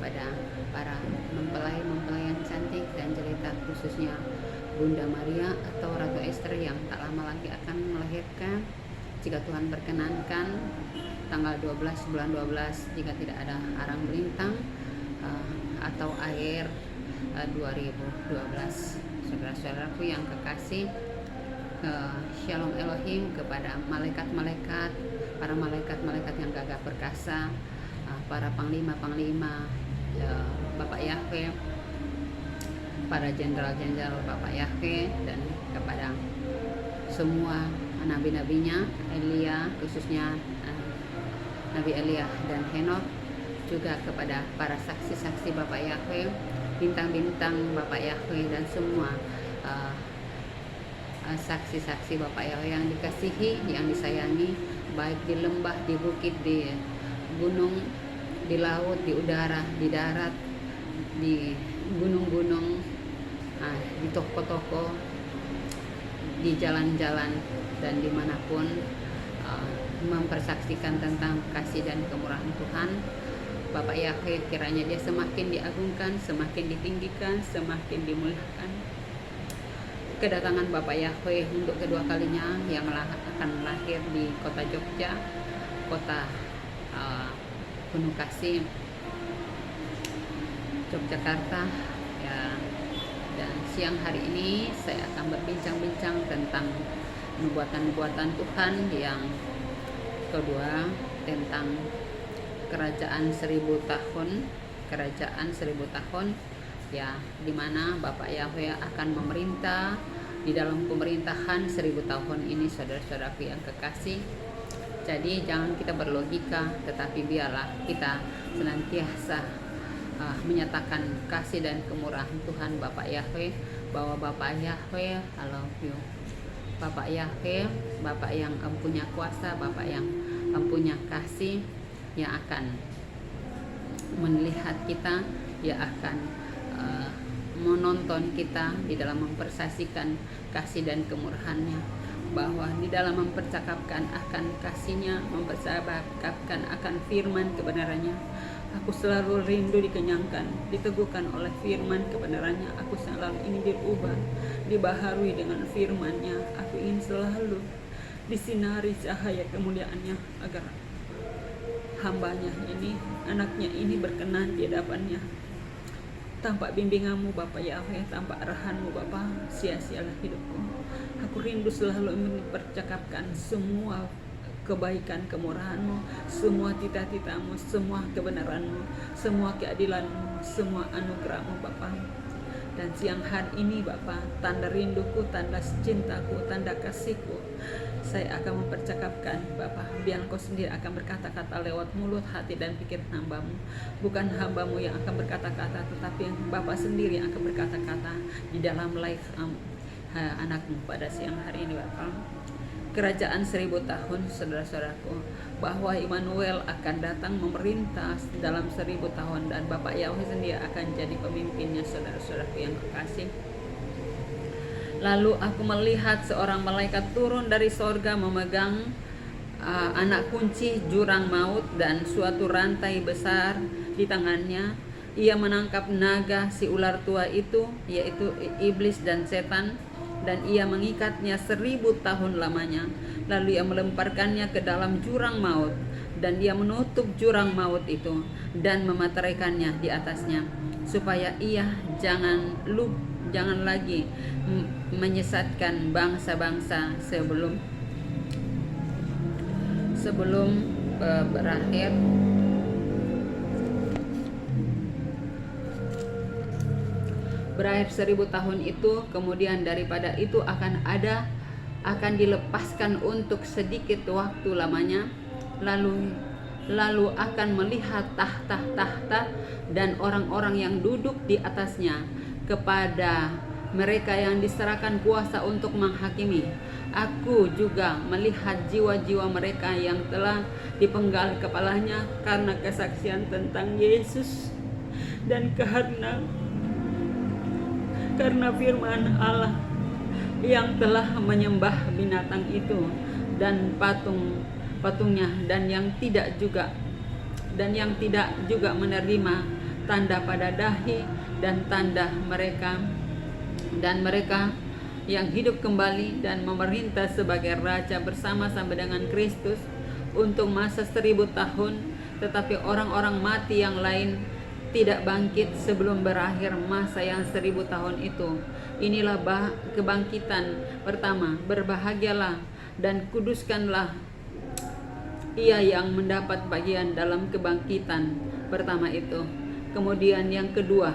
kepada para mempelai-mempelai yang cantik dan jelita, khususnya Bunda Maria atau Ratu Esther yang tak lama lagi akan melahirkan, jika Tuhan berkenankan, tanggal 12 bulan 12, jika tidak ada arang melintang atau air 2012. Saudara-saudaraku yang kekasih, Shalom Elohim kepada malaikat-malaikat, para malaikat-malaikat yang gagah perkasa, para panglima-panglima Bapak Yahweh, para jenderal-jenderal Bapak Yahweh, dan kepada semua nabi-nabinya, Elia khususnya, Nabi Elia dan Henokh, juga kepada para saksi-saksi Bapak Yahweh, bintang-bintang Bapak Yahweh, dan semua saksi-saksi Bapak Yahweh yang dikasihi, yang disayangi, baik di lembah, di bukit, di gunung, di laut, di udara, di darat, di gunung-gunung, di toko-toko, di jalan-jalan, dan dimanapun mempersaksikan tentang kasih dan kemurahan Tuhan. Bapak Yahweh kiranya dia semakin diagungkan, semakin ditinggikan, semakin dimuliakan. Kedatangan Bapak Yahweh untuk kedua kalinya yang akan lahir di kota Jogja, kota penuh kasih, Yogyakarta ya. Dan siang hari ini saya akan berbincang-bincang tentang nubuatan-nubuatan Tuhan yang kedua, tentang kerajaan 1000 tahun, ya, dimana Bapak Yahweh akan memerintah di dalam pemerintahan 1000 tahun ini, saudara-saudaraku yang kekasih. Jadi jangan kita berlogika, tetapi biarlah kita senantiasa menyatakan kasih dan kemurahan Tuhan Bapak Yahweh, bahwa Bapak Yahweh, I love you. Bapak Yahweh, Bapak yang empunya kuasa, Bapak yang empunya kasih, yang akan melihat kita, yang akan menonton kita di dalam mempersaksikan kasih dan kemurahannya, bahwa di dalam mempercakapkan akan kasihnya, mempercakapkan akan firman kebenarannya. Aku selalu rindu dikenyangkan, diteguhkan oleh firman kebenarannya. Aku selalu ingin diubah, dibaharui dengan firman-Nya. Aku ingin selalu disinari cahaya kemuliaannya, agar hambanya ini, anaknya ini berkenan di hadapannya. Tanpa bimbinganmu Bapak Yahweh, tanpa arahanmu Bapak, sia-sialah hidupku. Aku rindu selalu mempercakapkan semua kebaikan kemurahanmu, semua cita-citamu, semua kebenaranmu, semua keadilanmu, semua anugerahmu Bapak. Dan siang hari ini Bapak, tanda rinduku, tanda cintaku, tanda kasihku, saya akan mempercakapkan Bapak. Biar Engkau sendiri akan berkata-kata lewat mulut, hati, dan pikiran hambamu. Bukan hambamu yang akan berkata-kata, tetapi Bapak sendiri yang akan berkata-kata di dalam life anakmu pada siang hari ini Bapak. Kerajaan 1000 tahun, saudara-saudaraku, bahwa Immanuel akan datang memerintah dalam 1000 tahun, dan Bapak Yahweh sendiri akan jadi pemimpinnya, saudara-saudaraku yang kekasih. Lalu aku melihat seorang malaikat turun dari sorga memegang anak kunci jurang maut dan suatu rantai besar di tangannya. Ia menangkap naga, si ular tua itu, yaitu iblis dan setan, dan ia mengikatnya 1000 tahun lamanya. Lalu ia melemparkannya ke dalam jurang maut, dan dia menutup jurang maut itu dan memateraikannya di atasnya, supaya ia jangan lagi menyesatkan bangsa-bangsa sebelum berakhir 1000 tahun itu. Kemudian daripada itu akan dilepaskan untuk sedikit waktu lamanya, lalu akan melihat tahta dan orang-orang yang duduk di atasnya. Kepada mereka yang diserahkan kuasa untuk menghakimi. Aku juga melihat jiwa-jiwa mereka yang telah dipenggal kepalanya karena kesaksian tentang Yesus, dan karena firman Allah, yang telah menyembah binatang itu dan patungnya, dan yang tidak juga menerima tanda pada dahi, dan tanda mereka yang hidup kembali dan memerintah sebagai raja bersama-sama dengan Kristus untuk masa 1000 tahun. Tetapi orang-orang mati yang lain tidak bangkit sebelum berakhir masa yang 1000 tahun itu. Inilah kebangkitan pertama. Berbahagialah dan kuduskanlah ia yang mendapat bagian dalam kebangkitan pertama itu. Kemudian yang kedua,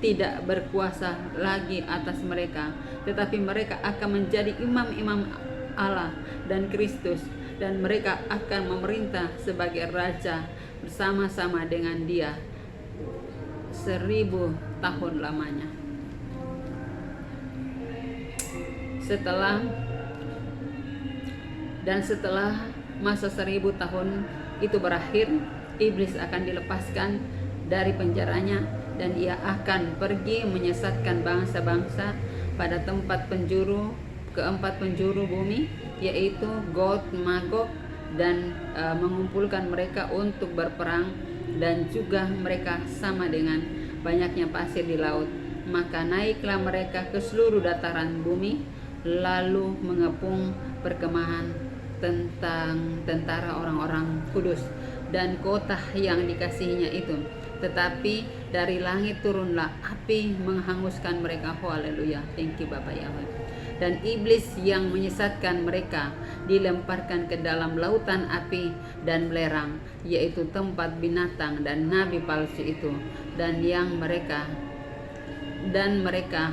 tidak berkuasa lagi atas mereka, tetapi mereka akan menjadi imam-imam Allah dan Kristus, dan mereka akan memerintah sebagai raja bersama-sama dengan Dia 1000 tahun lamanya. Setelah masa 1000 tahun itu berakhir, iblis akan dilepaskan dari penjaranya, dan ia akan pergi menyesatkan bangsa-bangsa pada keempat penjuru bumi, yaitu Gog, Magog, dan mengumpulkan mereka untuk berperang, dan juga mereka sama dengan banyaknya pasir di laut. Maka naiklah mereka ke seluruh dataran bumi, lalu mengepung perkemahan tentang tentara orang-orang kudus dan kota yang dikasihinya itu. Tetapi dari langit turunlah api menghanguskan mereka. Haleluya. Thank you Bapak Yahweh. Dan iblis yang menyesatkan mereka dilemparkan ke dalam lautan api dan belerang, yaitu tempat binatang dan nabi palsu itu, dan mereka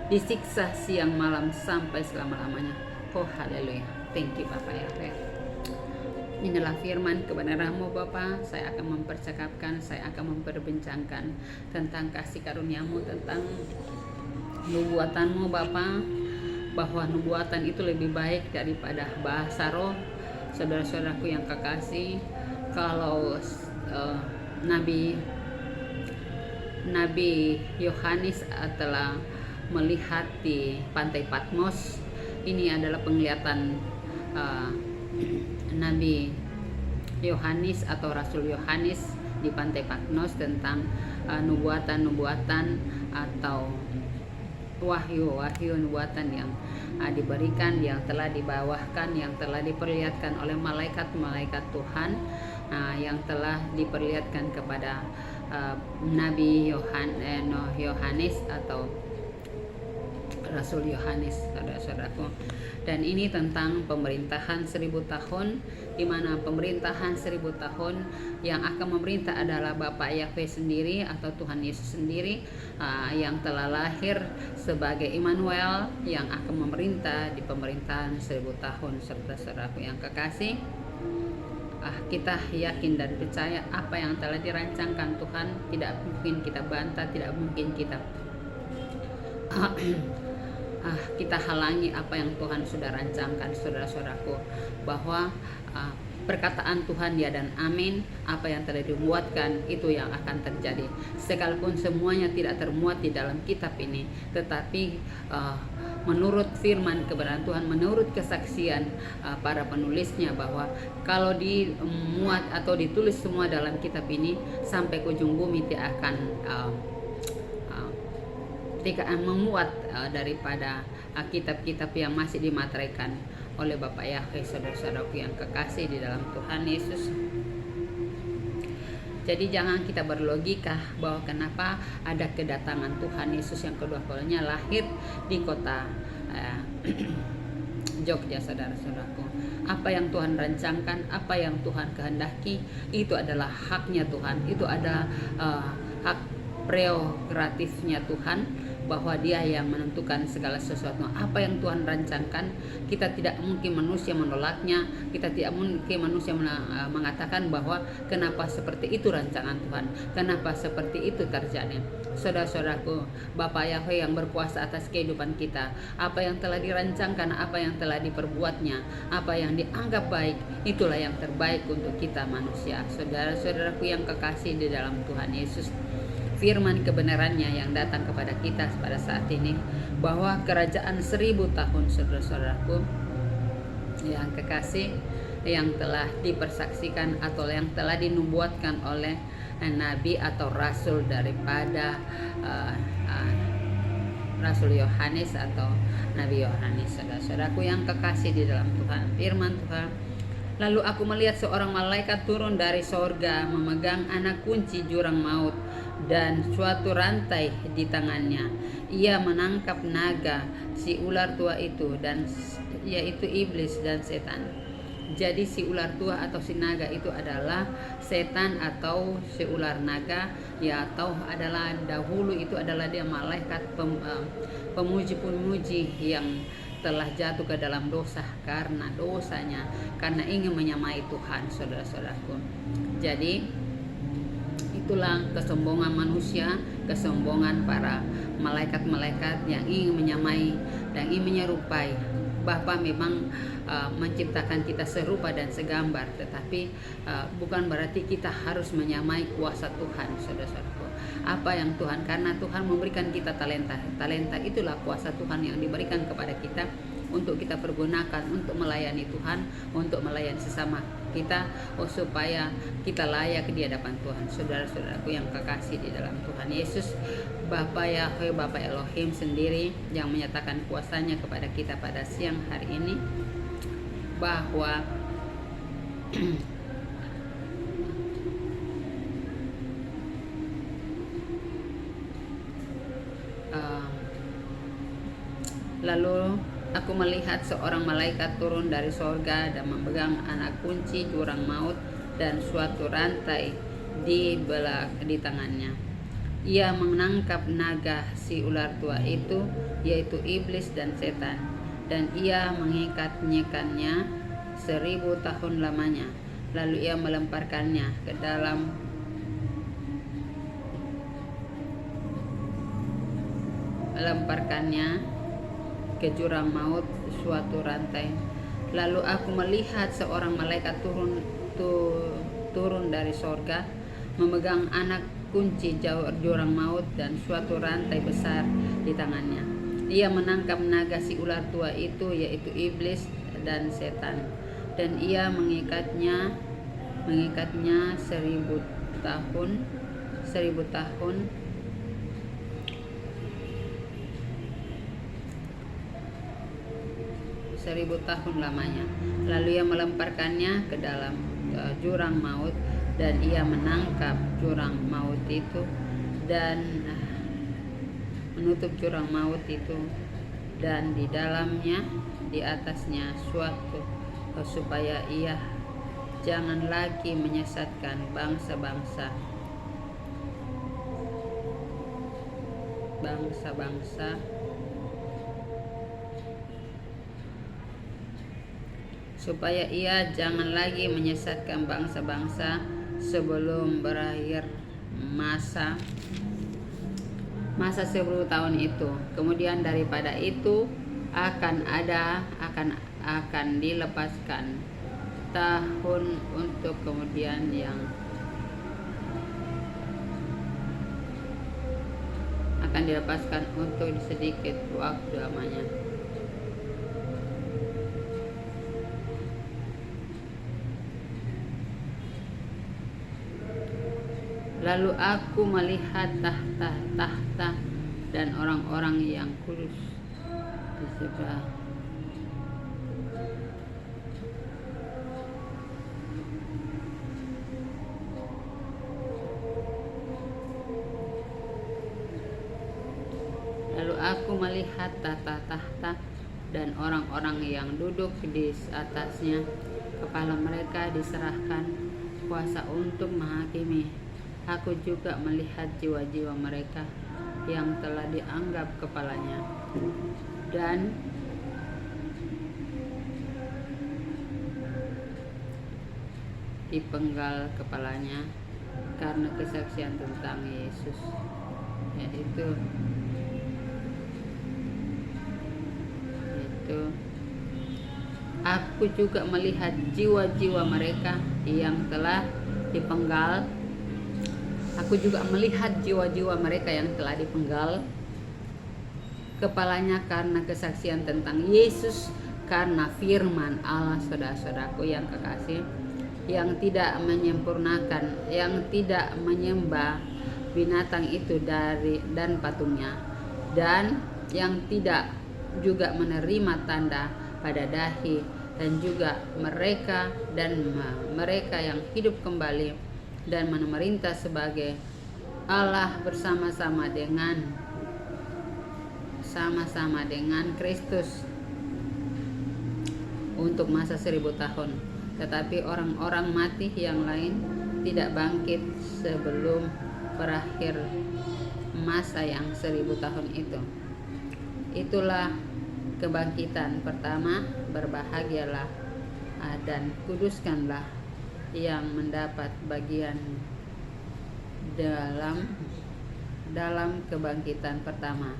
disiksa siang malam sampai selama-lamanya. Oh haleluya. Thank you Bapak Yahweh. Inilah firman kebenaran-Mu Bapa. Saya akan mempercakapkan, saya akan memperbincangkan tentang kasih karunia-Mu, tentang nubuatan-Mu Bapa, bahwa nubuatan itu lebih baik daripada bahasa roh. Saudara-saudaraku yang kekasih, kalau Nabi Yohanes telah melihat di pantai Patmos, ini adalah penglihatan Nabi Yohanes atau Rasul Yohanes di pantai Patmos tentang nubuatan-nubuatan atau wahyu nubuatan yang diberikan, yang telah dibawakan, yang telah diperlihatkan oleh malaikat-malaikat Tuhan, yang telah diperlihatkan kepada Nabi Yohanes atau Rasul Yohanes, saudara-saudaraku. Dan ini tentang pemerintahan 1000 tahun, di mana pemerintahan 1000 tahun yang akan memerintah adalah Bapak Yahweh sendiri atau Tuhan Yesus sendiri, yang telah lahir sebagai Immanuel, yang akan memerintah di pemerintahan 1000 tahun. Saudara-saudaraku yang kekasih, kita yakin dan percaya apa yang telah dirancangkan Tuhan tidak mungkin kita bantah, tidak mungkin kita kita halangi apa yang Tuhan sudah rancangkan, saudara-saudaraku, bahwa perkataan Tuhan ya dan amin. Apa yang telah dibuatkan itu yang akan terjadi, sekalipun semuanya tidak termuat di dalam kitab ini, tetapi menurut firman kebenaran Tuhan, menurut kesaksian para penulisnya, bahwa kalau dimuat atau ditulis semua dalam kitab ini, sampai ke ujung bumi tidak akan memuat daripada kitab-kitab yang masih dimateraikan oleh Bapak Yahweh, saudara-saudaraku yang kekasih di dalam Tuhan Yesus. Jadi jangan kita berlogika bahwa kenapa ada kedatangan Tuhan Yesus yang kedua kalinya lahir di kota Jogja, saudara-saudaraku. Apa yang Tuhan rancangkan, apa yang Tuhan kehendaki, itu adalah haknya Tuhan. Itu ada hak prerogatifnya Tuhan, bahwa Dia yang menentukan segala sesuatu. Apa yang Tuhan rancangkan, kita tidak mungkin manusia menolaknya, kita tidak mungkin manusia mengatakan bahwa kenapa seperti itu rancangan Tuhan, kenapa seperti itu terjadi. Saudara-saudaraku, Bapa Yahweh yang berkuasa atas kehidupan kita, apa yang telah dirancangkan, apa yang telah diperbuatnya, apa yang dianggap baik, itulah yang terbaik untuk kita manusia. Saudara-saudaraku yang kekasih di dalam Tuhan Yesus, firman kebenarannya yang datang kepada kita pada saat ini, bahwa kerajaan 1000 tahun, saudara-saudaraku yang kekasih, yang telah dipersaksikan atau yang telah dinubuatkan oleh nabi atau rasul daripada Rasul Yohanes atau Nabi Yohanes. Saudara-saudaraku yang kekasih di dalam Tuhan, firman Tuhan, lalu aku melihat seorang malaikat turun dari sorga memegang anak kunci jurang maut dan suatu rantai di tangannya. Ia menangkap naga, si ular tua itu, dan yaitu iblis dan setan. Jadi si ular tua atau si naga itu adalah setan atau si ular naga, ya, atau adalah dahulu itu adalah dia malaikat pemuji-pemuji yang telah jatuh ke dalam dosa karena dosanya, karena ingin menyamai Tuhan, saudara-saudaraku. Jadi itulah kesombongan manusia, kesombongan para malaikat-malaikat yang ingin menyamai dan ingin menyerupai. Bapa memang menciptakan kita serupa dan segambar, tetapi bukan berarti kita harus menyamai kuasa Tuhan, saudara-saudaraku. Apa yang Tuhan, karena Tuhan memberikan kita talenta. Talenta itulah kuasa Tuhan yang diberikan kepada kita untuk kita pergunakan untuk melayani Tuhan, untuk melayani sesama kita, supaya kita layak di hadapan Tuhan. Saudara-saudaraku yang kekasih di dalam Tuhan Yesus, Bapa Yahweh, Bapa Elohim sendiri yang menyatakan kuasanya kepada kita pada siang hari ini, bahwa lalu aku melihat seorang malaikat turun dari sorga dan memegang anak kunci jurang maut dan suatu rantai di tangannya. Ia menangkap naga, si ular tua itu, yaitu iblis dan setan, dan ia mengikat-nyikannya 1000 tahun lamanya. Lalu ia melemparkannya ke jurang maut suatu rantai. Lalu aku melihat seorang malaikat turun dari sorga memegang anak kunci jurang maut dan suatu rantai besar di tangannya. Ia menangkap naga, si ular tua itu, yaitu iblis dan setan, dan ia mengikatnya 1000 tahun 1000 tahun lamanya. Lalu ia melemparkannya ke dalam jurang maut, dan ia menangkap jurang maut itu dan menutup jurang maut itu, dan di dalamnya, di atasnya suatu, supaya ia jangan lagi menyesatkan bangsa-bangsa supaya ia jangan lagi menyesatkan bangsa-bangsa sebelum berakhir masa 10 tahun itu. Kemudian daripada itu akan dilepaskan tahun untuk kemudian yang akan dilepaskan untuk sedikit waktu lamanya. Lalu aku melihat tahta dan orang-orang yang kudus di sebelah. Lalu aku melihat tahta dan orang-orang yang duduk di atasnya. Kepala mereka diserahkan kuasa untuk menghakimi. Aku juga melihat jiwa-jiwa mereka yang telah dianggap kepalanya dan dipenggal kepalanya karena kesaksian tentang Yesus, yaitu aku juga melihat jiwa-jiwa mereka yang telah dipenggal. Aku juga melihat jiwa-jiwa mereka yang telah dipenggal kepalanya karena kesaksian tentang Yesus, karena firman Allah. Saudara-saudaraku yang kekasih, yang tidak menyempurnakan, yang tidak menyembah binatang itu dan patungnya, dan yang tidak juga menerima tanda pada dahi, dan juga mereka yang hidup kembali dan memerintah sebagai Allah sama-sama dengan Kristus untuk masa 1000 tahun. Tetapi orang-orang mati yang lain tidak bangkit sebelum berakhir masa yang 1000 tahun itu. Itulah kebangkitan pertama. Berbahagialah dan kuduskanlah yang mendapat bagian dalam kebangkitan pertama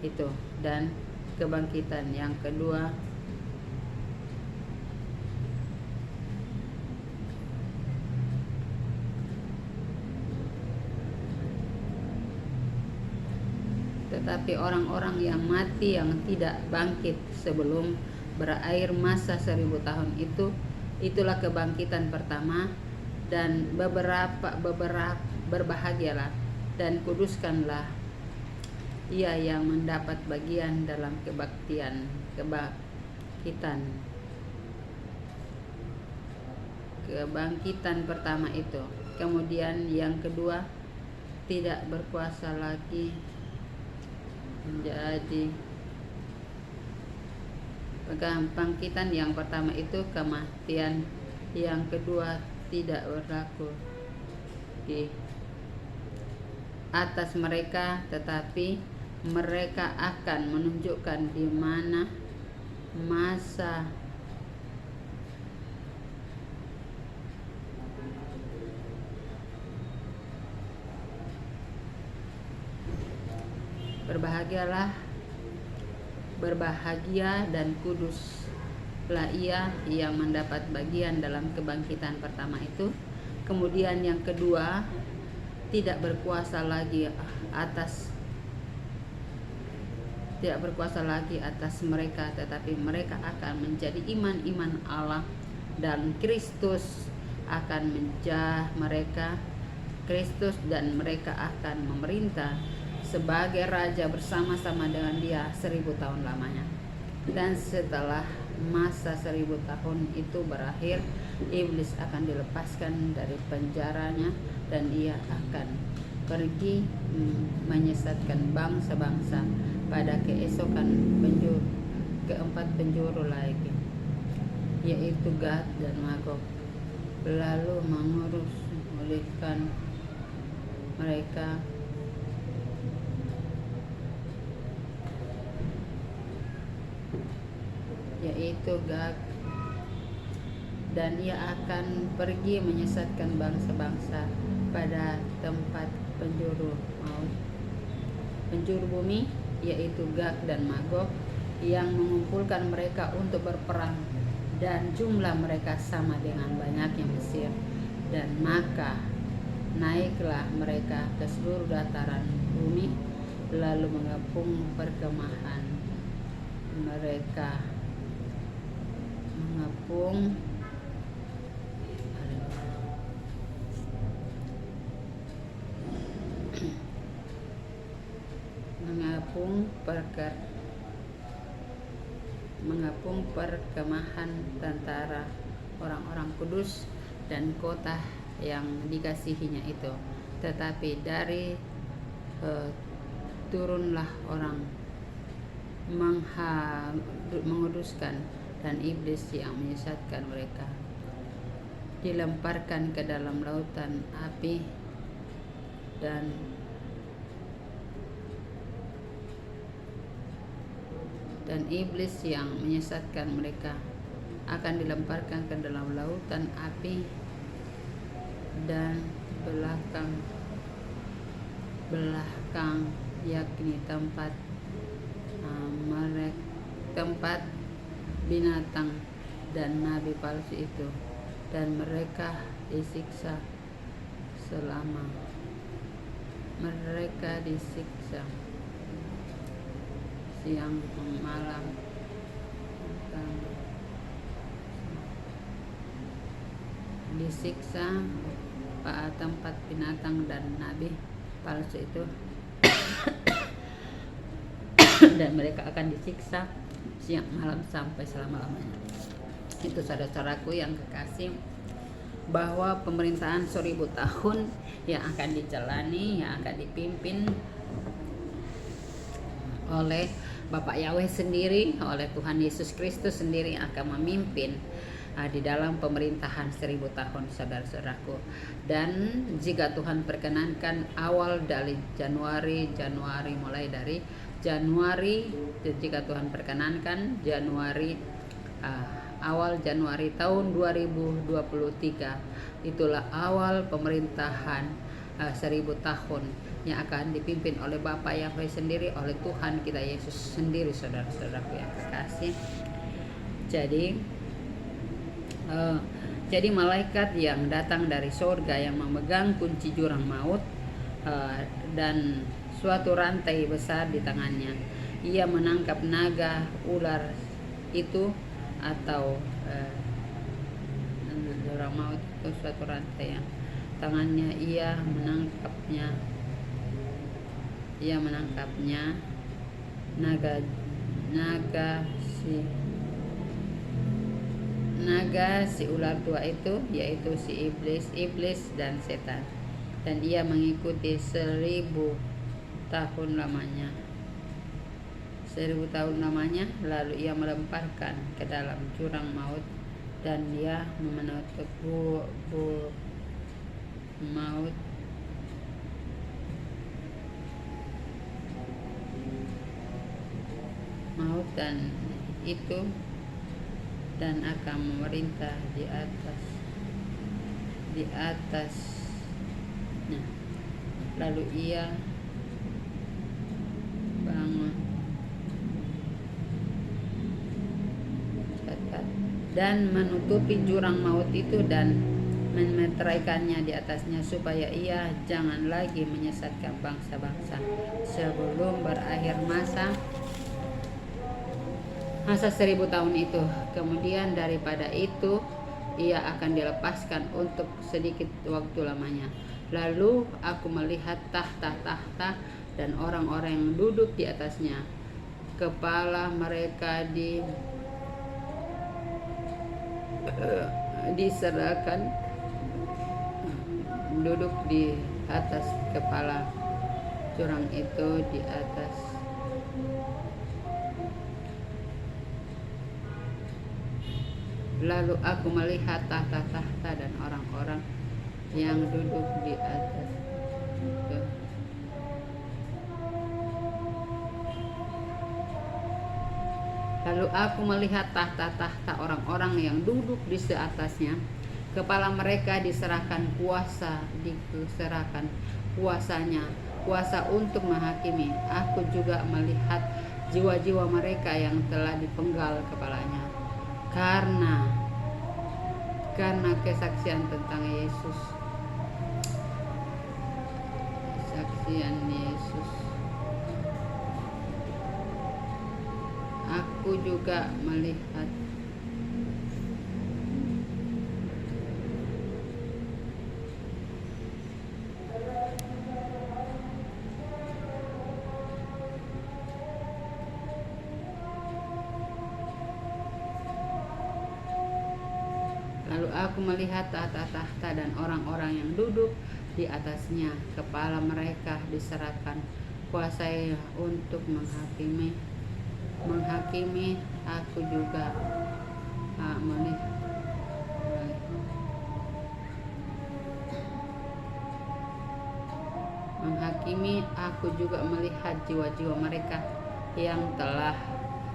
itu, dan kebangkitan yang kedua tetapi orang-orang yang mati yang tidak bangkit sebelum berakhir masa 1000 tahun itu, itulah kebangkitan pertama. Dan berbahagialah dan kuduskanlah ia yang mendapat bagian dalam kebangkitan pertama itu. Kemudian yang kedua tidak berkuasa lagi menjadi kebangkitan yang pertama itu kematian, yang kedua tidak berlaku di atas mereka, tetapi mereka akan menunjukkan di mana masa berbahagia dan kuduslah ia yang mendapat bagian dalam kebangkitan pertama itu. Kemudian yang kedua tidak berkuasa lagi atas mereka, tetapi mereka akan menjadi iman Allah, dan Kristus akan menjah mereka Kristus, dan mereka akan memerintah sebagai raja bersama-sama dengan Dia 1000 tahun lamanya. Dan setelah masa 1000 tahun itu berakhir, iblis akan dilepaskan dari penjaranya, dan ia akan pergi menyesatkan bangsa-bangsa pada keesokan keempat penjuru lagi, yaitu Gog dan Magog, lalu menguruskan mereka yaitu Gog, dan ia akan pergi menyesatkan bangsa-bangsa pada tempat penjuru bumi, yaitu Gog dan Magog, yang mengumpulkan mereka untuk berperang, dan jumlah mereka sama dengan banyaknya Mesir. Dan maka naiklah mereka ke seluruh dataran bumi, lalu mengepung perkemahan mereka, mengepung perkemahan tentara orang-orang kudus dan kota yang dikasihinya itu. Tetapi dari turunlah orang menguduskan, dan iblis yang menyesatkan mereka dilemparkan ke dalam lautan api, dan iblis yang menyesatkan mereka akan dilemparkan ke dalam lautan api, dan belakang yakni tempat binatang dan nabi palsu itu, dan mereka disiksa siang malam di disiksa tempat binatang dan nabi palsu itu dan mereka akan disiksa siang malam sampai selama-lamanya. Itu saudara-saudaraku yang kekasih, bahwa pemerintahan 1000 tahun yang akan dijalani, yang akan dipimpin oleh Bapak Yahweh sendiri, oleh Tuhan Yesus Kristus sendiri yang akan memimpin di dalam pemerintahan 1000 tahun, saudara-saudaraku. Dan jika Tuhan perkenankan, awal dari Januari, mulai dari Januari, jika Tuhan perkenankan awal Januari tahun 2023, itulah awal pemerintahan 1000 tahun yang akan dipimpin oleh Bapa Yahweh sendiri, oleh Tuhan kita Yesus sendiri, saudara-saudaraku yang kekasih. Jadi malaikat yang datang dari surga yang memegang kunci jurang maut dan suatu rantai besar di tangannya. Ia menangkap naga ular itu, atau jurang maut itu suatu rantai yang tangannya. Ia menangkapnya naga si ular tua itu, yaitu si iblis dan setan, dan ia mengikuti 1000 tahun lamanya. Lalu ia melemparkan ke dalam jurang maut, dan dia menutup maut dan akan memerintah di atasnya. Lalu ia bangun dan menutupi jurang maut itu dan memeteraikannya di atasnya, supaya ia jangan lagi menyesatkan bangsa-bangsa sebelum berakhir masa 1000 tahun itu. Kemudian daripada itu ia akan dilepaskan untuk sedikit waktu lamanya. Lalu aku melihat tahta dan orang-orang yang duduk di atasnya. Kepala mereka diserahkan, duduk di atas kepala jurang itu, di atas Lalu aku melihat tahta dan orang-orang yang duduk di atas itu. Lalu aku melihat tahta orang-orang yang duduk di atasnya. Kepala mereka diserahkan kuasa untuk menghakimi. Aku juga melihat jiwa-jiwa mereka yang telah dipenggal kepalanya karena kesaksian tentang Yesus. Kesaksian Yesus. Aku juga melihat tahta dan orang-orang yang duduk di atasnya. Kepala mereka diserahkan kuasa untuk menghakimi. Aku juga melihat jiwa-jiwa mereka yang telah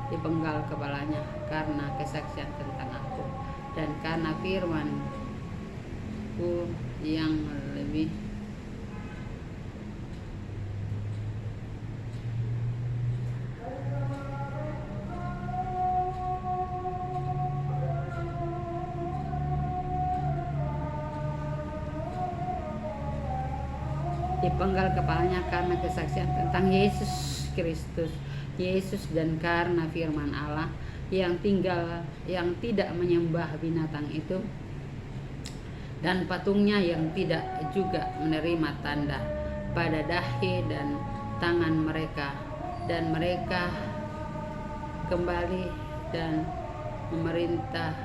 dipenggal kepalanya karena kesaksian tentang aku dan karena firman-Ku yang lebih dipenggal kepalanya karena kesaksian tentang Yesus Kristus, dan karena firman Allah yang tidak menyembah binatang itu dan patungnya yang tidak juga menerima tanda pada dahi dan tangan mereka, dan mereka kembali dan memerintah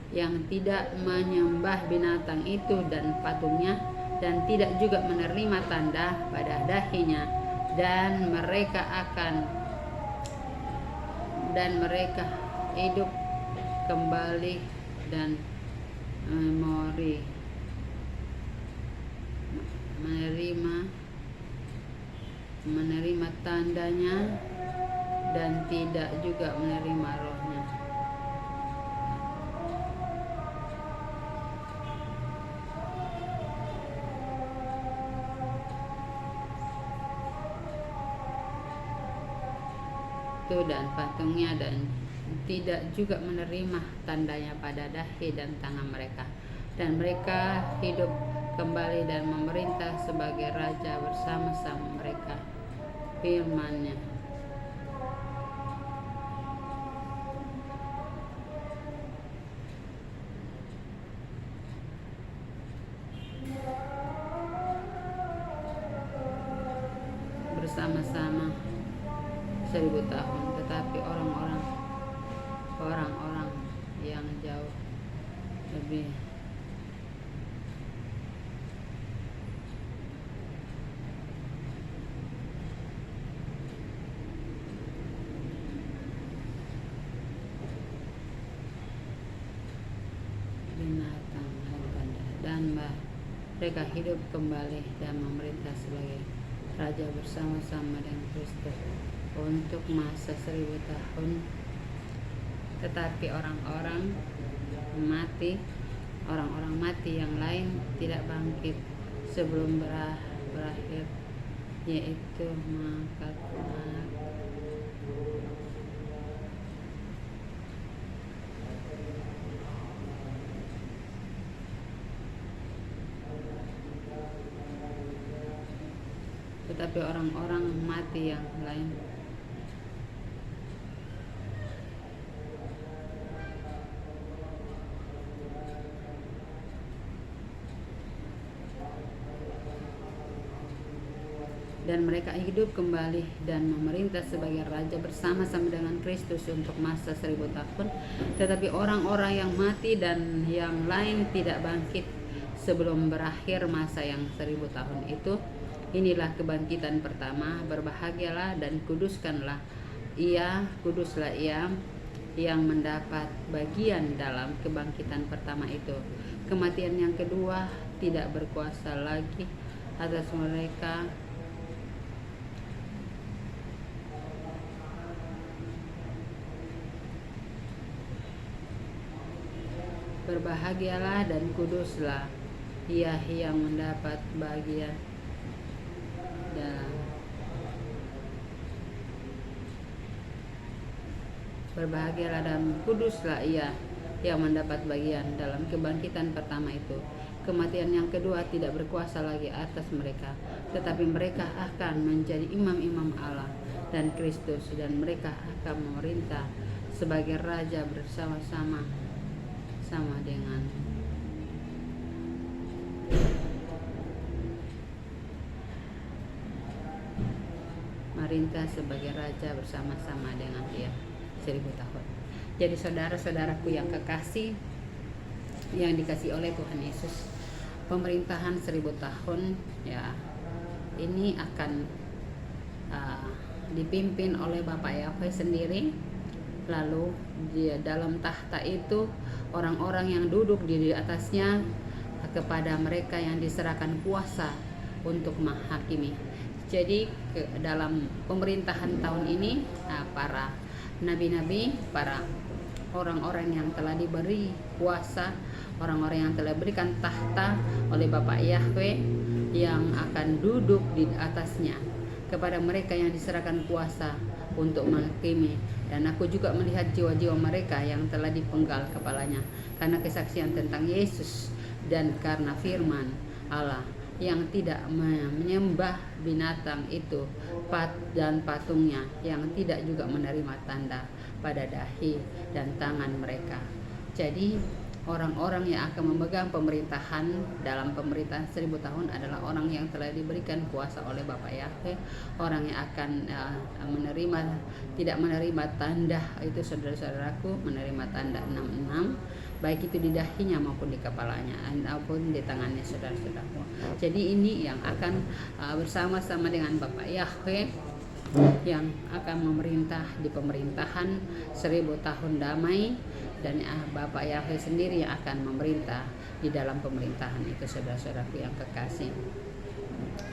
yang tidak menyembah binatang itu dan patungnya, dan tidak juga menerima tanda pada dahinya, dan mereka hidup kembali dan menerima tandanya dan tidak juga menerima rohnya. Itu dan patungnya, dan tidak juga menerima tandanya pada dahi dan tangan mereka, dan mereka hidup kembali dan memerintah sebagai raja bersama-sama mereka. Firman-Nya. Bersama-sama 1000 tahun, tetapi orang-orang yang jauh lebih binatang dan mereka hidup kembali dan memerintah sebagai raja bersama-sama dengan Kristus untuk masa 1000 tahun. Tetapi orang-orang mati yang lain tidak bangkit sebelum berakhir, yaitu mangkat anak. Tetapi orang-orang mati yang lain dan mereka hidup kembali dan memerintah sebagai raja bersama-sama dengan Kristus untuk masa 1000 tahun. Tetapi orang-orang yang mati dan yang lain tidak bangkit sebelum berakhir masa yang 1000 tahun itu. Inilah kebangkitan pertama. Berbahagialah dan kuduslah ia yang mendapat bagian dalam kebangkitan pertama itu. Kematian yang kedua tidak berkuasa lagi atas mereka. Berbahagialah dan kuduslah ia yang mendapat bagian dalam Berbahagialah dan kuduslah ia yang mendapat bagian dalam kebangkitan pertama itu. Kematian yang kedua tidak berkuasa lagi atas mereka, tetapi mereka akan menjadi imam-imam Allah dan Kristus, dan mereka akan memerintah sebagai raja bersama-sama dengan merintah sebagai raja bersama-sama dengan dia 1000 tahun. Jadi saudara-saudaraku yang kekasih, yang dikasihi oleh Tuhan Yesus, pemerintahan 1000 tahun ya ini akan dipimpin oleh Bapak Yahweh sendiri. Lalu di dalam tahta itu orang-orang yang duduk di atasnya, kepada mereka yang diserahkan kuasa untuk menghakimi. Jadi dalam pemerintahan tahun ini para nabi-nabi, para orang-orang yang telah diberi kuasa, orang-orang yang telah diberikan tahta oleh Bapak Yahweh yang akan duduk di atasnya, kepada mereka yang diserahkan kuasa untuk menghakimi. Dan aku juga melihat jiwa-jiwa mereka yang telah dipenggal kepalanya karena kesaksian tentang Yesus dan karena firman Allah yang tidak menyembah binatang itu dan patungnya, yang tidak juga menerima tanda pada dahi dan tangan mereka. Jadi orang-orang yang akan memegang pemerintahan dalam pemerintahan 1000 tahun adalah orang yang telah diberikan kuasa oleh Bapa Yahweh, orang yang akan tidak menerima tanda itu, saudara-saudaraku, menerima tanda 66, baik itu di dahinya maupun di kepalanya maupun di tangannya, saudara-saudaraku. Jadi ini yang akan bersama-sama dengan Bapa Yahweh yang akan memerintah di pemerintahan 1000 tahun damai, dan Bapak Yahweh sendiri yang akan memerintah di dalam pemerintahan itu, saudara-saudaraku yang kekasih.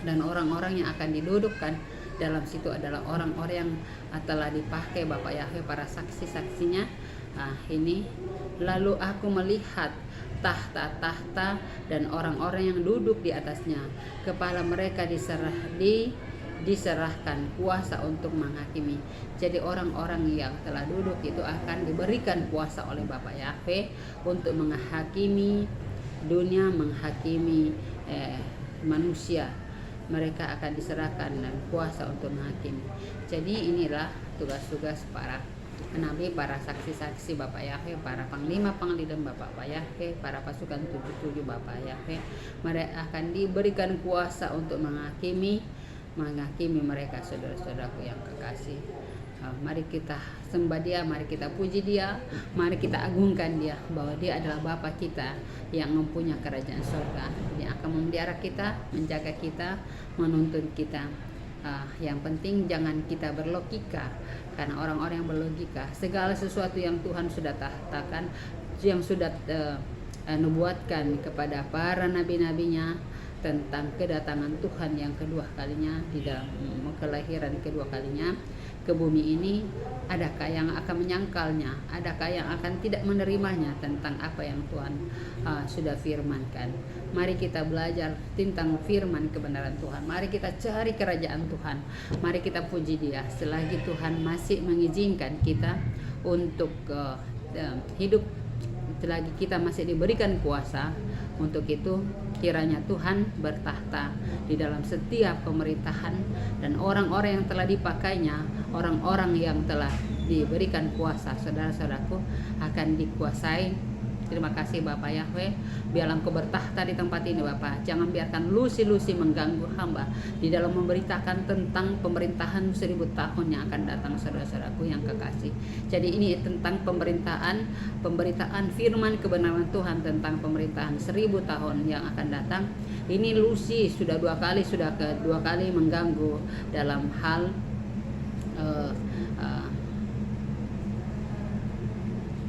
Dan orang-orang yang akan didudukkan dalam situ adalah orang-orang yang telah dipakai Bapak Yahweh, para saksi-saksinya. Ini lalu aku melihat tahta-tahta dan orang-orang yang duduk di atasnya, kepala mereka diserahkan kuasa untuk menghakimi. Jadi orang-orang yang telah duduk itu akan diberikan kuasa oleh Bapa Yahweh untuk menghakimi dunia, menghakimi manusia. Mereka akan diserahkan dan kuasa untuk menghakimi. Jadi inilah tugas-tugas para nabi, para saksi-saksi Bapa Yahweh, para panglima-panglima Bapa Yahweh, para pasukan 77 Bapa Yahweh. Mereka akan diberikan kuasa untuk menghakimi mereka, saudara-saudaraku yang kekasih. Mari kita sembah Dia, mari kita puji Dia, mari kita agungkan Dia, bahwa Dia adalah Bapa kita yang mempunyai kerajaan surga, yang akan memelihara kita, menjaga kita, menuntun kita. Yang penting jangan kita berlogika, karena orang-orang yang berlogika, segala sesuatu yang Tuhan sudah katakan, yang sudah nubuatkan kepada para nabi-nabinya tentang kedatangan Tuhan yang kedua kalinya, di dalam kelahiran kedua kalinya ke bumi ini, adakah yang akan menyangkalnya, adakah yang akan tidak menerimanya tentang apa yang Tuhan sudah firmankan. Mari kita belajar tentang firman kebenaran Tuhan, mari kita cari kerajaan Tuhan, mari kita puji Dia selagi Tuhan masih mengizinkan kita untuk hidup, selagi kita masih diberikan kuasa. Untuk itu kiranya Tuhan bertahta di dalam setiap pemerintahan, dan orang-orang yang telah dipakainya, orang-orang yang telah diberikan kuasa, saudara-saudaraku, akan dikuasai. Terima kasih Bapak Yahweh, biarlah Engkau bertahta di tempat ini Bapak. Jangan biarkan lusi-lusi mengganggu hamba di dalam memberitakan tentang pemerintahan 1000 tahun yang akan datang, saudara-saudaraku yang kekasih. Jadi ini tentang pemberitaan firman kebenaran Tuhan tentang pemerintahan 1000 tahun yang akan datang. Ini lusi sudah kedua kali mengganggu dalam hal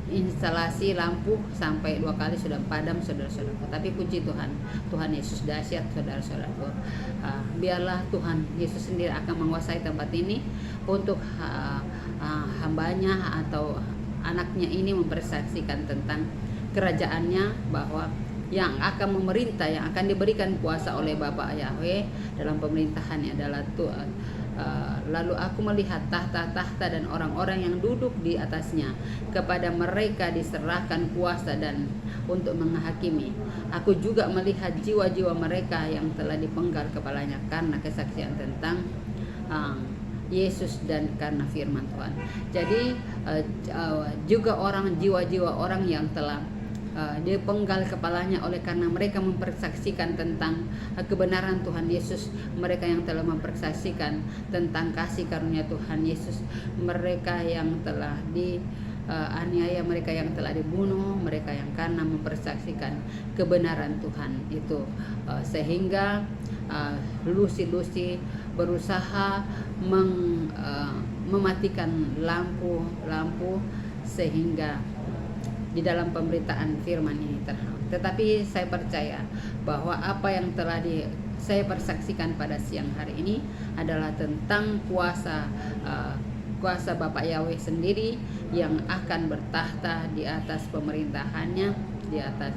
instalasi lampu, sampai 2 kali sudah padam, saudara-saudaraku. Tapi puji Tuhan, Tuhan Yesus dahsyat, saudara-saudaraku. Biarlah Tuhan Yesus sendiri akan menguasai tempat ini untuk hambanya atau anaknya ini mempersaksikan tentang kerajaannya, bahwa yang akan memerintah, yang akan diberikan kuasa oleh Bapa Yahweh dalam pemerintahannya adalah Tuhan. Lalu aku melihat tahta-tahta dan orang-orang yang duduk di atasnya, kepada mereka diserahkan kuasa dan untuk menghakimi. Aku juga melihat jiwa-jiwa mereka yang telah dipenggal kepalanya karena kesaksian tentang Yesus dan karena firman Tuhan. Jadi juga jiwa-jiwa orang yang telah dipenggal kepalanya oleh karena mereka mempersaksikan tentang kebenaran Tuhan Yesus, mereka yang telah mempersaksikan tentang kasih karunia Tuhan Yesus, mereka yang telah dianiaya, mereka yang telah dibunuh, mereka yang karena mempersaksikan kebenaran Tuhan itu, sehingga lusi-lusi berusaha mematikan lampu sehingga di dalam pemberitaan firman ini terhang. Tetapi saya percaya bahwa apa yang telah saya persaksikan pada siang hari ini adalah tentang kuasa Bapak Yahweh sendiri yang akan bertahta di atas pemerintahannya, di atas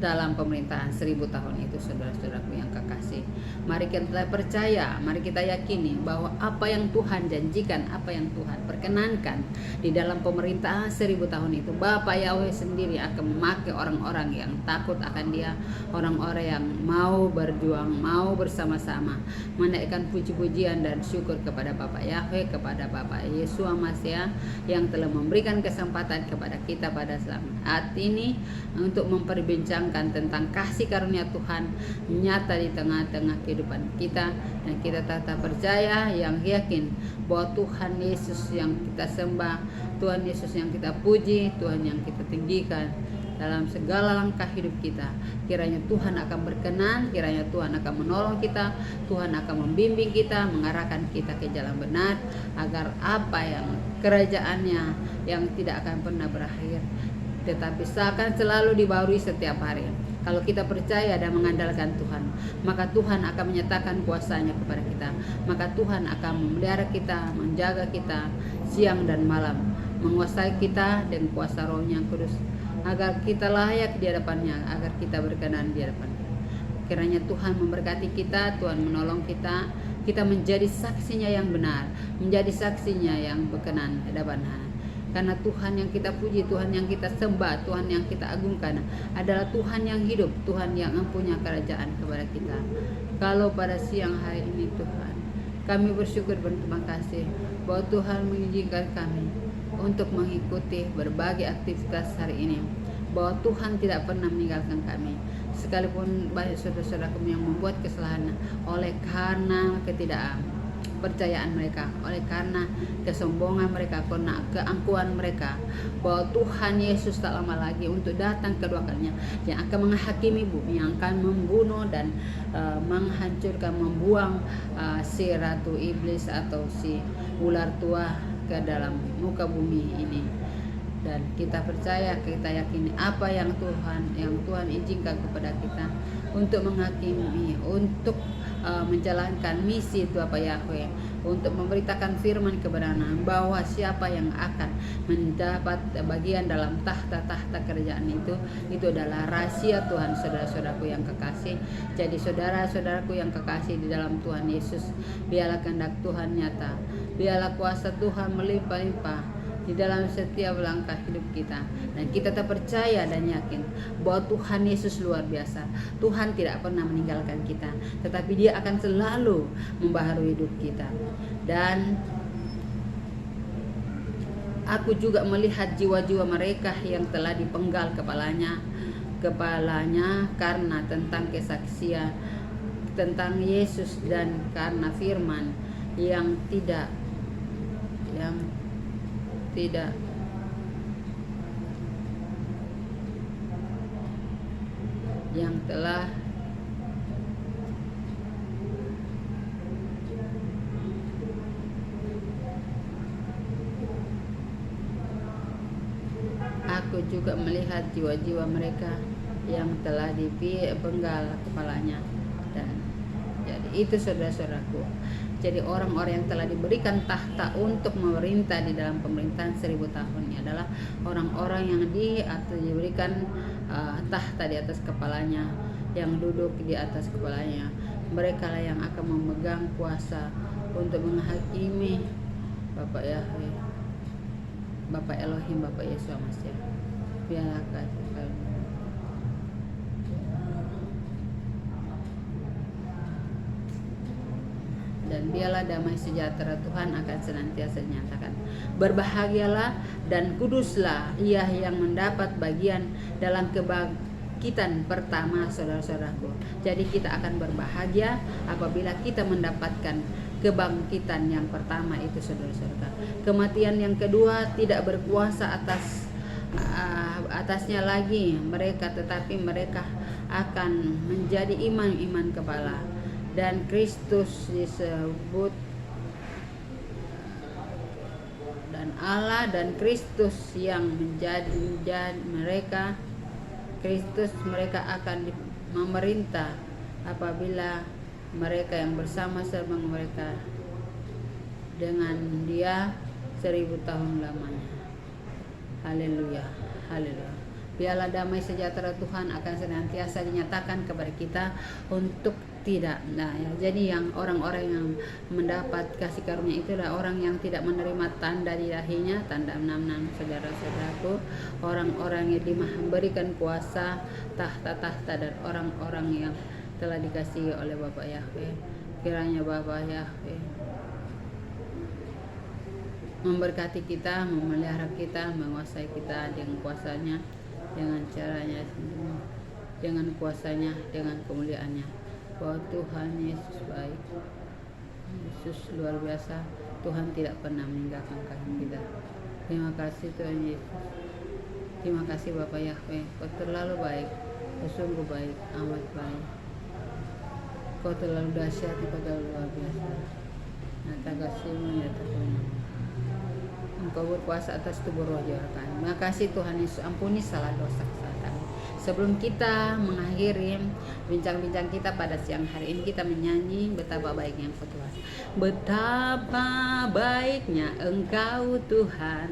dalam pemerintahan 1000 tahun itu, saudara-saudaraku yang kekasih. Mari kita percaya, mari kita yakini bahwa apa yang Tuhan janjikan, apa yang Tuhan perkenankan di dalam pemerintahan 1000 tahun itu, Bapa Yahweh sendiri akan memakai orang-orang yang takut akan Dia, orang-orang yang mau berjuang, mau bersama-sama menaikkan puji-pujian dan syukur kepada Bapa Yahweh, kepada Bapa Yesus Masya yang telah memberikan kesempatan kepada kita pada saat ini untuk memperbincangkan tentang kasih karunia Tuhan nyata di tengah-tengah kehidupan kita, dan kita tetap percaya yang yakin bahwa Tuhan Yesus yang kita sembah, Tuhan Yesus yang kita puji, Tuhan yang kita tinggikan dalam segala langkah hidup kita. Kiranya Tuhan akan berkenan, kiranya Tuhan akan menolong kita, Tuhan akan membimbing kita, mengarahkan kita ke jalan benar, agar apa yang kerajaannya yang tidak akan pernah berakhir, tetapi seakan selalu dibaharui setiap hari. Kalau kita percaya dan mengandalkan Tuhan, maka Tuhan akan menyatakan kuasa-Nya kepada kita. Maka Tuhan akan memelihara kita, menjaga kita siang dan malam, menguasai kita dengan kuasa Roh-Nya yang kudus, agar kita layak di hadapan-Nya, agar kita berkenan di hadapan-Nya. Kiranya Tuhan memberkati kita, Tuhan menolong kita, kita menjadi saksinya yang benar, menjadi saksinya yang berkenan di hadapan-Nya. Karena Tuhan yang kita puji, Tuhan yang kita sembah, Tuhan yang kita agungkan adalah Tuhan yang hidup, Tuhan yang mempunyai kerajaan kepada kita. Kalau pada siang hari ini Tuhan, kami bersyukur dan terima kasih bahwa Tuhan mengizinkan kami untuk mengikuti berbagai aktivitas hari ini, bahwa Tuhan tidak pernah meninggalkan kami. Sekalipun banyak saudara-saudara kami yang membuat kesalahan oleh karena ketidakpercayaan mereka, oleh karena kesombongan mereka, karena keangkuhan mereka, bahwa Tuhan Yesus tak lama lagi untuk datang kedua kalinya, yang akan menghakimi bumi, yang akan membunuh dan menghancurkan, membuang si ratu iblis atau si ular tua ke dalam muka bumi ini. Dan kita percaya, kita yakini apa yang Tuhan izinkan kepada kita untuk menghakimi, untuk menjalankan misi Bapa Yahweh, untuk memberitakan firman kebenaran, bahwa siapa yang akan mendapat bagian dalam tahta-tahta kerajaan itu adalah rahasia Tuhan, saudara-saudaraku yang kekasih. Jadi saudara-saudaraku yang kekasih di dalam Tuhan Yesus, biarlah kehendak Tuhan nyata, biarlah kuasa Tuhan melimpah-limpah di dalam setiap langkah hidup kita, dan kita tetap percaya dan yakin bahwa Tuhan Yesus luar biasa. Tuhan tidak pernah meninggalkan kita, tetapi Dia akan selalu membaharui hidup kita. Dan aku juga melihat jiwa-jiwa mereka yang telah dipenggal kepalanya karena tentang kesaksian tentang Yesus, dan karena firman yang telah aku juga melihat jiwa-jiwa mereka yang telah dipenggal kepalanya. Dan jadi itu saudara-saudaraku, jadi orang-orang yang telah diberikan tahta untuk memerintah di dalam pemerintahan 1000 tahun ini adalah orang-orang yang diberikan tahta di atas kepalanya, yang duduk di atas kepalanya. Mereka lah yang akan memegang kuasa untuk menghakimi Bapak Yahweh, Bapak Elohim, Bapak Yesus Masya. Biarlah kasih dan biarlah damai sejahtera Tuhan akan senantiasa dinyatakan. Berbahagialah dan kuduslah ia yang mendapat bagian dalam kebangkitan pertama, saudara-saudaraku. Jadi kita akan berbahagia apabila kita mendapatkan kebangkitan yang pertama itu, saudara-saudara. Kematian yang kedua tidak berkuasa atasnya lagi mereka, tetapi mereka akan menjadi iman kepala. Dan Kristus disebut, dan Allah dan Kristus yang menjadi mereka, Kristus mereka akan memerintah apabila mereka yang bersama-sama mereka dengan Dia 1000 tahun lamanya. Haleluya, haleluya. Biarlah damai sejahtera Tuhan akan senantiasa dinyatakan kepada kita untuk tidak. Nah, ya, jadi yang orang-orang yang mendapat kasih karunia itu adalah orang yang tidak menerima tanda di dahinya, tanda 66 saudara-saudaraku, orang-orang yang diberikan kuasa tahta-tahta dan orang-orang yang telah dikasihi oleh Bapa Yahweh. Kiranya Bapa Yahweh memberkati kita, memelihara kita, menguasai kita dengan kuasanya, dengan caranya, dengan kuasanya, dengan kemuliaannya. Bahwa Tuhan Yesus baik, Yesus luar biasa. Tuhan tidak pernah meninggalkan kita. Terima kasih Tuhan Yesus. Terima kasih Bapa Yahweh. Kau terlalu baik, kau sungguh baik, amat baik. Kau terlalu dahsyat, kau terlalu luar biasa. Nyata kasih-Mu, nyata kebenaran. Engkau berkuasa atas tubuh roh jiwa kami. Terima kasih Tuhan Yesus, ampuni salah dosa kami. Sebelum kita mengakhiri bincang-bincang kita pada siang hari ini, kita menyanyi betapa baiknya Engkau Tuhan. Betapa baiknya Engkau Tuhan,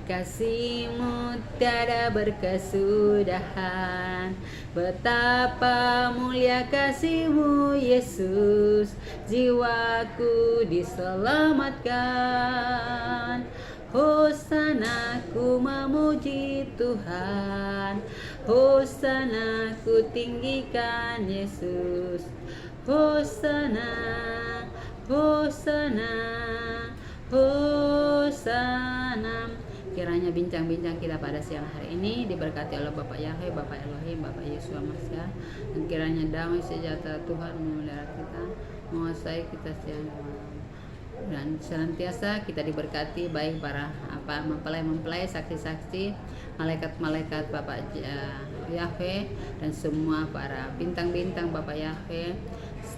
kasih-Mu tiada berkesudahan. Betapa mulia kasih-Mu Yesus, jiwaku diselamatkan. Hosana ku memuji Tuhan, Hosana ku tinggikan Yesus. Hosana, Hosana, Hosana. Kiranya bincang-bincang kita pada siang hari ini diberkati oleh Bapak Yahweh, Bapak Elohim, Bapak Yesus Masia. Dan kiranya damai sejahtera Tuhan memelihara kita, menguasai kita siang malam. Dan senantiasa kita diberkati baik para mempelai-mempelai, saksi-saksi, malaikat-malaikat Bapak Yahweh, dan semua para bintang-bintang Bapak Yahweh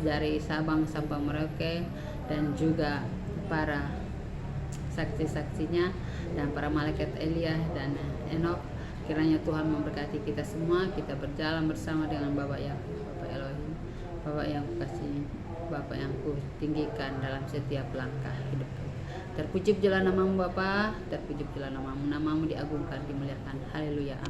dari Sabang sampai Merauke, dan juga para saksi-saksinya dan para malaikat Elia dan Enok. Kiranya Tuhan memberkati kita semua. Kita berjalan bersama dengan Bapak Yahweh, Bapak Elohim, Bapak yang kukasihi, Bapak yang kutinggikan dalam setiap langkah hidup. Terpuji jalan namamu Bapa, terpuji jalan namamu, namamu diagungkan, dimuliakan. Haleluya.